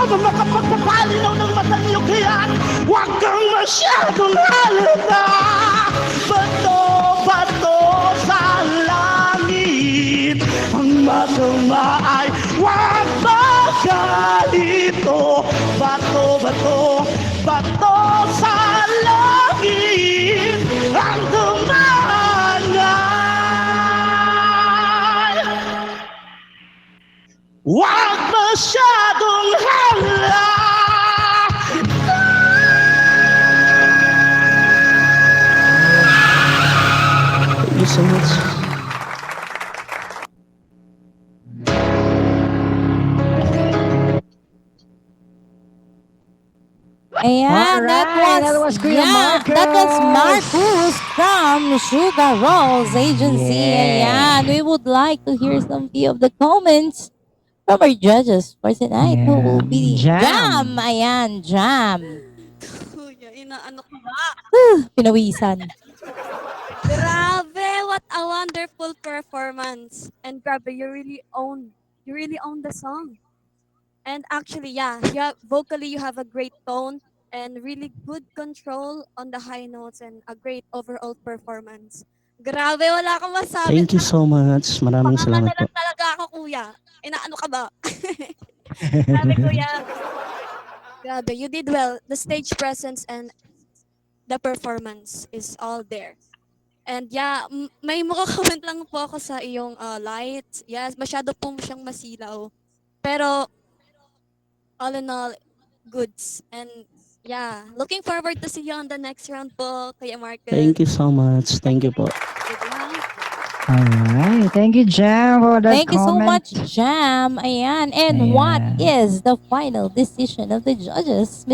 na makapagpapalinaw ng matang iyong hiyan. Huwag kang masyadong halata. Bato sa langit. Ang masama ay huwag magalito. Bato sa langit. Ang dumaan ay huwag masyadong halata. Thank you so much. Ayan, That was Kuya Marcus. that was Marcus from Sugar Rolls Agency. Yeah. Ayan, we would like to hear some few of the comments from our judges for tonight who Yeah. will be Jam. Ayan, Jam. Kuya, inaano ko ba? Pinawisan. Grabe, what a wonderful performance. And grabe, you really own the song. And actually, vocally you have a great tone and really good control on the high notes and a great overall performance. Grabe, wala akong masabi. Thank you so much. Maraming salamat po. Pangangalanan talaga ako, kuya. Inaano ka ba? Grabe, kuya. Grabe, you did well. The stage presence and the performance is all there. And may comment lang po ako sa iyong lights. Yes, masyado pong siyang masilaw. Pero all in all, goods. And looking forward to see you on the next round po, Kuya Marcus. Thank you so much. Thank you po. Good luck. Alright. Thank you, Jam, for that Thank you so comment. much, Jam. Ayan. And what is the final decision of the judges?